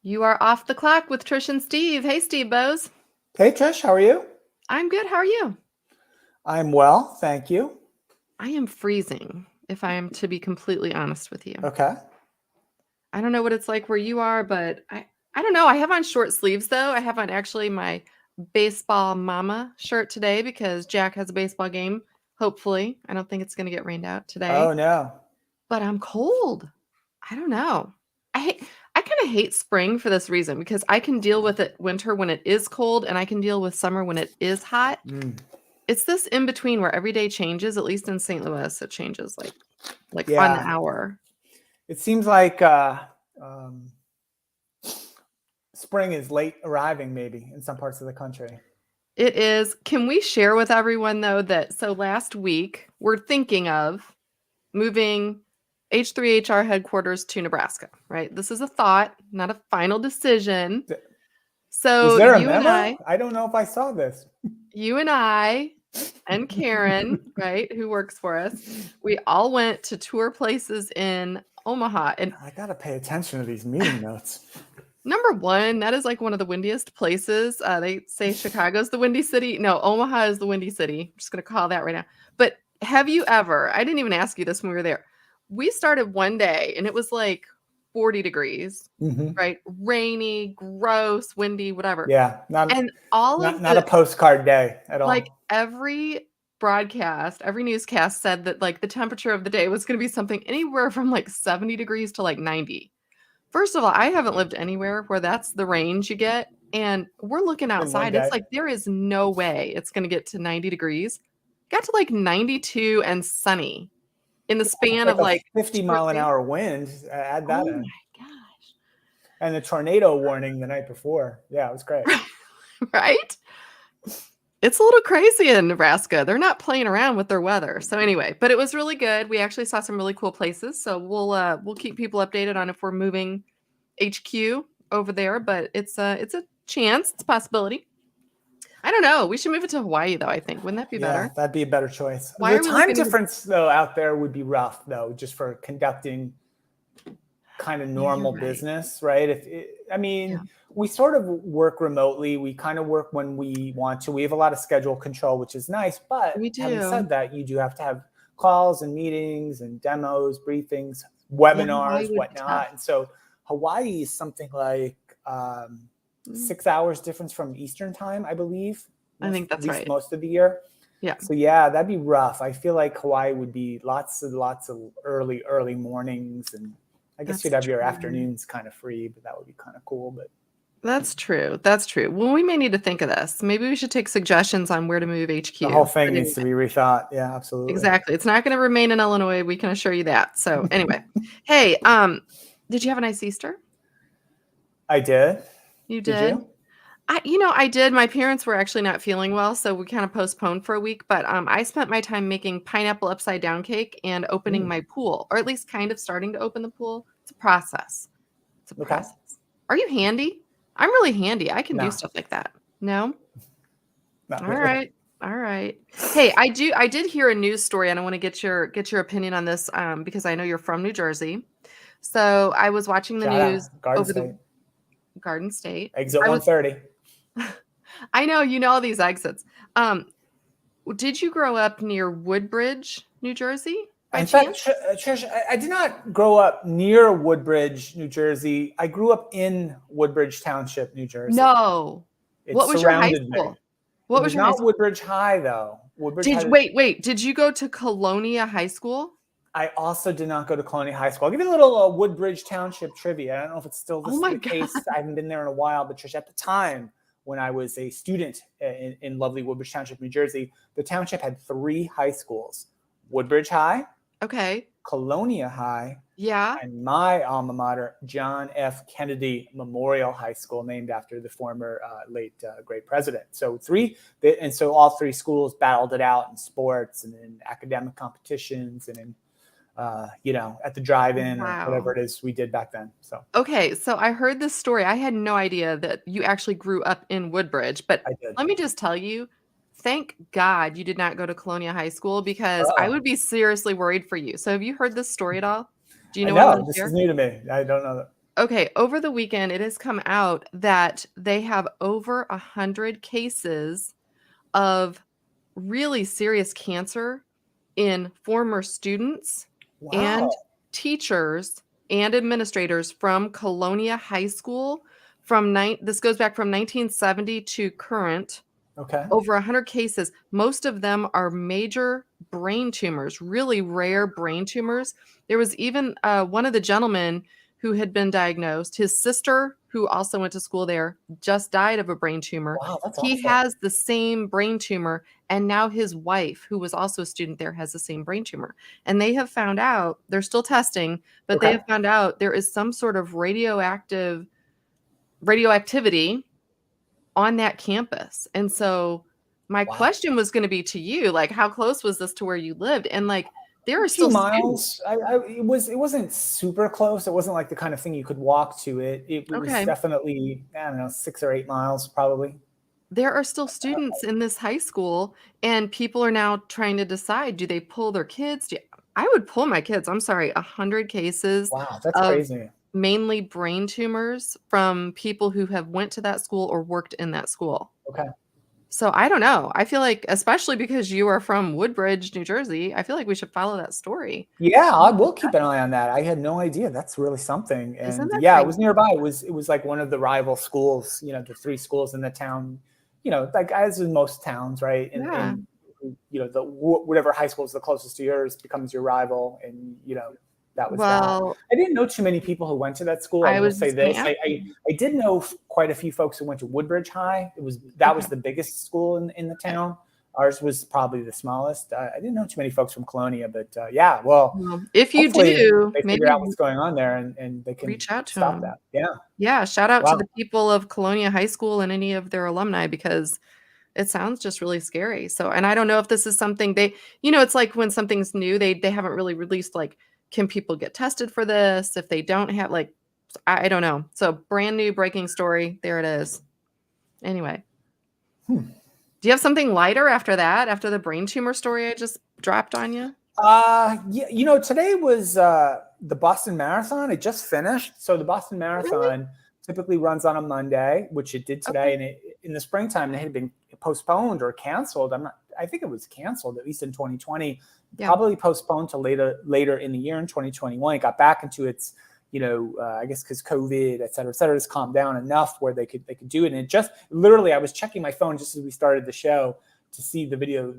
You are off the clock with Trish and Steve. Hey, Steve Bose. Hey, Trish, how are you? I'm good. How are you? I'm well, thank you. I am freezing, if I am to be completely honest with you. Okay. I don't know what it's like where you are, but I don't know. I have on short sleeves, though. I have on actually my baseball mama shirt today because Jack has a baseball game, hopefully. I don't think it's going to get rained out today, Oh, no. but I'm cold. I don't know. I kind of hate spring for this reason because I can deal with it winter when it is cold and I can deal with summer when it is hot. Mm. It's this in between where every day changes, at least in St. Louis, it changes like an Yeah. hour. It seems like um, spring is late arriving, maybe, in some parts of the country. It is. Can we share with everyone though that so last week we're thinking of moving H3HR headquarters to Nebraska, right? This is a thought, not a final decision. Was So there a memo? you I don't know if I saw this. I and Karen, right, who works for us, we all went to tour places in Omaha. And I got to pay attention to these meeting notes. number one, that is like one of the windiest places. They say Chicago's the windy city. No, Omaha is the windy city. I'm just going to call that right now. But have you ever, I didn't even ask you this when we were there. We started one day and it was like 40 degrees, right? Rainy, gross, windy, whatever. Yeah, And all of not a postcard day at all. like every broadcast, every newscast said that like the temperature of the day was going to be something anywhere from like 70 degrees to like 90. First of all, I haven't lived anywhere where that's the range you get. And we're looking In one outside. day. It's like there is no way it's going to get to 90 degrees. Got to like 92 and sunny in the span of like 50 mile an hour wind. Add that Oh in. my gosh. And the tornado warning the night before. Yeah, it was great. Right? It's a little crazy in Nebraska. They're not playing around with their weather. So anyway, but it was really good. We actually saw some really cool places. So we'll keep people updated on if we're moving HQ over there, but it's a chance, it's a possibility. I don't know. We should move it to Hawaii though, I think. Wouldn't that be better? Yeah, that'd be a better choice. Why The are we time looking to- difference though out there would be rough though, just for conducting kind of normal right. business, right? We sort of work remotely. We kind of work when we want to. We have a lot of schedule control, which is nice. But We do. having said that, you do have to have calls and meetings and demos, briefings, webinars, whatnot. And so Hawaii is something like 6 hours difference from Eastern time, I believe. I think that's right. Most of the year. Yeah. So yeah, that'd be rough. I feel like Hawaii would be lots of early mornings, and I guess you'd have your afternoons kind of free, but that would be kind of cool. But that's true. That's true. Well, we may need to think of this. Maybe we should take suggestions on where to move HQ. The whole thing needs to be rethought. Yeah, absolutely. Exactly. It's not going to remain in Illinois. We can assure you that. So anyway, hey, did you have a nice Easter? I did. You did? Did you? I did. My parents were actually not feeling well, so we kind of postponed for a week. But I spent my time making pineapple upside down cake and opening my pool, or at least kind of starting to open the pool. It's a process. It's a process. Are you handy? I'm really handy. I can do stuff like that. No? Not All really. right. All right. Hey, I did hear a news story, and I want to get your opinion on this because I know you're from New Jersey. So I was watching the news over the Garden State. Exit 130. I know you know all these exits. Did you grow up near Woodbridge, New Jersey? In fact, Trish, I did not grow up near Woodbridge, New Jersey. I grew up in Woodbridge Township, New Jersey. No. What was your high school? What was your high school? Not Woodbridge High, though. Wait. Did you go to Colonia High School? I also did not go to Colonia High School. I'll give you a little Woodbridge Township trivia. I don't know if it's still the case. I haven't been there in a while, but Trish, at the time when I was a student in lovely Woodbridge Township, New Jersey, the township had 3 high schools: Woodbridge High, Colonia High, and my alma mater, John F. Kennedy Memorial High School, named after the former late great president. So all 3 schools battled it out in sports and in academic competitions and in at the drive-in or whatever it is we did back then. So I heard this story. I had no idea that you actually grew up in Woodbridge, but let me just tell you, thank God you did not go to Colonia High School because I would be seriously worried for you. So have you heard this story at all? Do you know? This is new to me. I don't know that. okay, over the weekend, it has come out that they have over 100 cases of really serious cancer in former students and Wow. teachers and administrators from Colonia High School this goes back from 1970 to current. Okay. Over 100 cases. Most of them are major brain tumors, really rare brain tumors. There was even one of the gentlemen who had been diagnosed. His sister, who also went to school there, just died of a brain tumor. Wow, that's He awful. has the same brain tumor, and now his wife, who was also a student there, has the same brain tumor. And they have found out, they're still testing, but they Okay. have found out there is some sort of radioactivity on that campus. And so my Wow. question was going to be to you, like, how close was this to where you lived? And like, there A are few still students. miles. It wasn't super close. It wasn't like the kind of thing you could walk to it. It was Okay. definitely, I don't know, 6 or 8 miles probably. There are still students in this high school, and people are now trying to decide, do they pull their kids? I would pull my kids. I'm sorry, 100 cases Wow, that's of crazy. mainly brain tumors from people who have went to that school or worked in that school. Okay. So I don't know. I feel like, especially because you are from Woodbridge, New Jersey, I feel like we should follow that story. Yeah, I will keep an eye on that. I had no idea. That's really something. Isn't And that yeah, it was crazy? nearby. It was like one of the rival schools, the three schools in the town, like as in most towns, right? Yeah. And the whatever high school is the closest to yours becomes your rival. And that was that. Well, I didn't know too many people who went to that school. I I will was say just gonna this. ask I you. did know quite a few folks who went to Woodbridge High. That Okay. was the biggest school in the Okay. town. Ours was probably the smallest. I didn't know too many folks from Colonia, but yeah, well, Well, if you hopefully do, they figure maybe out what's going on there and they can reach out to stop them. that. Yeah. Yeah, shout out to Wow. the people of Colonia High School and any of their alumni because it sounds just really scary. So, and I don't know if this is something it's like when something's new, they haven't really released like, can people get tested for this? If they don't have like, I don't know. So brand new breaking story. There it is. Anyway, Hmm. do you have something lighter after that? After the brain tumor story I just dropped on you? Yeah, today was the Boston Marathon. It just finished. So the Boston Really? Marathon typically runs on a Monday, which it did today. Okay. And in the springtime, they had been postponed or canceled. I think it was canceled, at least in 2020, Yeah. probably postponed to later in the year in 2021. It got back into its, I guess because COVID, et cetera, has calmed down enough where they could do it. And it just literally, I was checking my phone just as we started the show to see the video.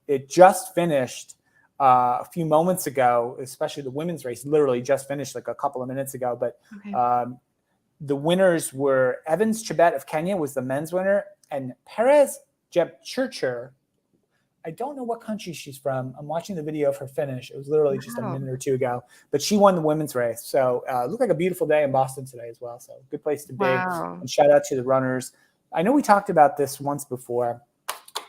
It just finished a few moments ago, especially the women's race, literally just finished like a couple of minutes ago. But Okay. the winners were Evans Chebet of Kenya was the men's winner, and Perez Jepchirchir. I don't know what country she's from. I'm watching the video of her finish. It was literally just a Wow. minute or two ago, but she won the women's race. So it looked like a beautiful day in Boston today as well. So good place to be. Wow. And shout out to the runners. I know we talked about this once before,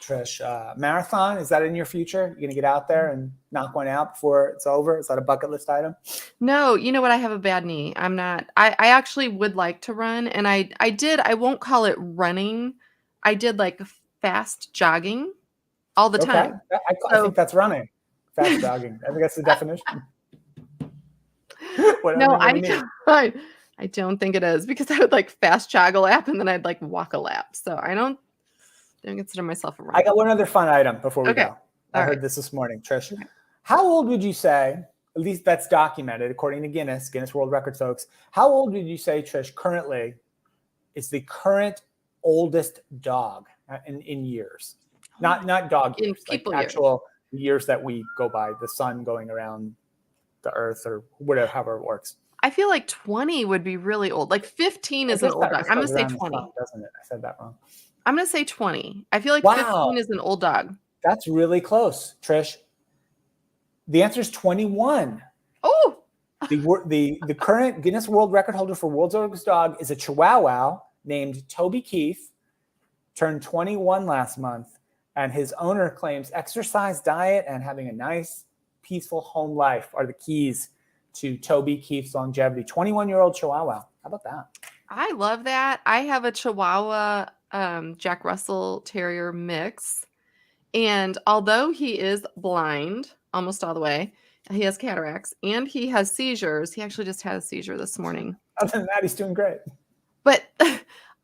Trish. Marathon, is that in your future? You're going to get out there and knock one out before it's over? Is that a bucket list item? No, you know what? I have a bad knee. I'm not. I actually would like to run, and I won't call it running. I did like fast jogging all the Okay. time. I think So that's running. Fast jogging. I think that's the definition. Whatever no, you need. I don't think it is because I would like fast jog a lap and then I'd like walk a lap. So I don't consider myself a runner. I got one other fun item before we Okay. go. I All heard right. this morning, Trish. Okay. How old would you say, at least that's documented according to Guinness World Records folks, how old would you say, Trish, currently is the current oldest dog in years? Not dog In years, like people years. actual years that we go by, the sun going around the earth or whatever, however it works. I feel like 20 would be really old. Like 15 I is an guess old that dog. I'm going goes to say around the 20. sun, doesn't it? I said that wrong. I'm going to say 20. I feel like Wow. 15 is an old dog. That's really close, Trish. The answer is 21. Oh, The current Guinness World Record holder for world's oldest dog is a Chihuahua named Toby Keith, turned 21 last month, and his owner claims exercise, diet, and having a nice, peaceful home life are the keys to Toby Keith's longevity. 21-year-old Chihuahua. How about that? I love that. I have a Chihuahua Jack Russell Terrier mix. And although he is blind almost all the way, he has cataracts and he has seizures. He actually just had a seizure this morning. Other than that, he's doing great. But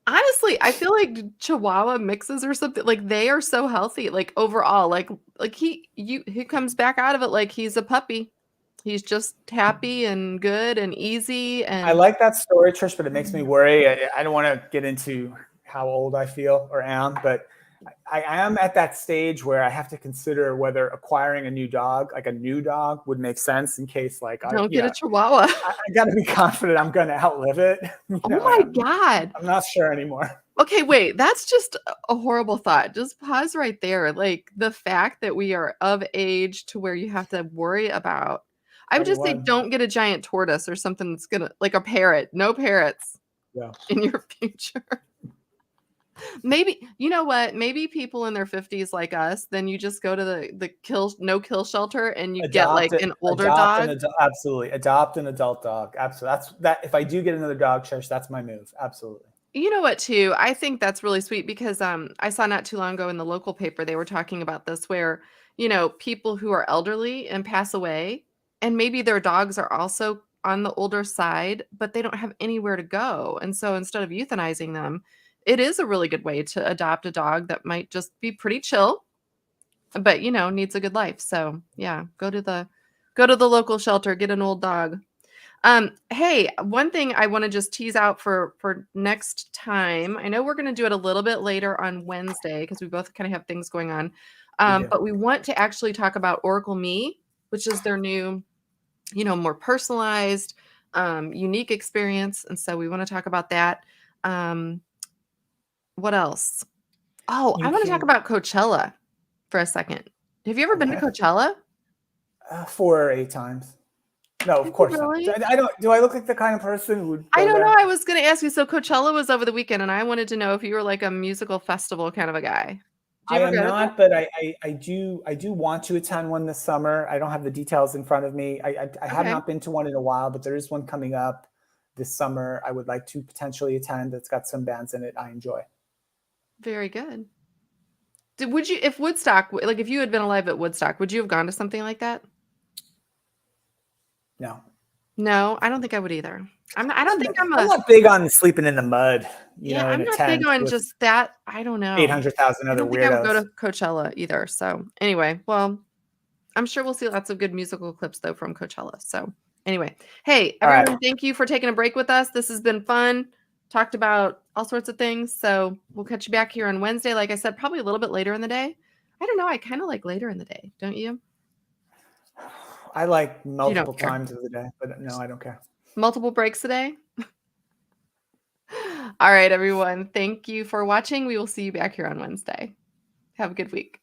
honestly, I feel like Chihuahua mixes or something, like they are so healthy, like overall, like he comes back out of it like he's a puppy. He's just happy and good and easy I and like that story, Trish, but it makes me worry. I don't want to get into how old I feel or am, but I am at that stage where I have to consider whether acquiring a new dog, like a new dog, would make sense in case, like, don't get a Chihuahua. I got to be confident I'm going to outlive it. Oh my God. I'm not sure anymore. Okay, wait, that's just a horrible thought. Just pause right there. Like the fact that we are of age to where you have to worry about. I would just say 21. don't get a giant tortoise or something that's gonna like a parrot. No parrots Yeah. in your future. Maybe you know what? Maybe people in their 50s like us, then you just go to the no kill shelter and you get like an older dog. Absolutely. Adopt an adult dog. Absolutely. That if I do get another dog, Trish, that's my move. Absolutely. You know what, too? I think that's really sweet because I saw not too long ago in the local paper, they were talking about this where, people who are elderly and pass away, and maybe their dogs are also on the older side, but they don't have anywhere to go. And so instead of euthanizing them, it is a really good way to adopt a dog that might just be pretty chill, but needs a good life. So yeah, go to the local shelter, get an old dog. Hey, one thing I want to just tease out for next time. I know we're going to do it a little bit later on Wednesday because we both kind of have things going on. But we want to actually talk about Oracle Me, which is their new, more personalized, unique experience. And so we want to talk about that. What else? Oh, I want to talk about Coachella for a second. Have you ever been to Coachella? 4 or 8 times. No, of course not. I don't. Do I look like the kind of person who would? I don't know. I was going to ask you. So Coachella was over the weekend, and I wanted to know if you were like a musical festival kind of a guy. I am not, but I do want to attend one this summer. I don't have the details in front of me. I have not been to one in a while, but there is one coming up this summer. I would like to potentially attend. It's got some bands in it I enjoy. Very good. Would you, if Woodstock, like if you had been alive at Woodstock, would you have gone to something like that? No. No, I don't think I would either. I'm not big on sleeping in the mud. I'm not big on just that. I don't know. 800,000 other weirdos. I don't think I would go to Coachella either. So anyway, well, I'm sure we'll see lots of good musical clips though from Coachella. So anyway, hey everyone, thank you for taking a break with us. This has been fun. Talked about all sorts of things. So we'll catch you back here on Wednesday. Like I said, probably a little bit later in the day. I don't know. I kind of like later in the day. Don't you? I like multiple times of the day, but no, I don't care. Multiple breaks a day? All right, everyone. Thank you for watching. We will see you back here on Wednesday. Have a good week.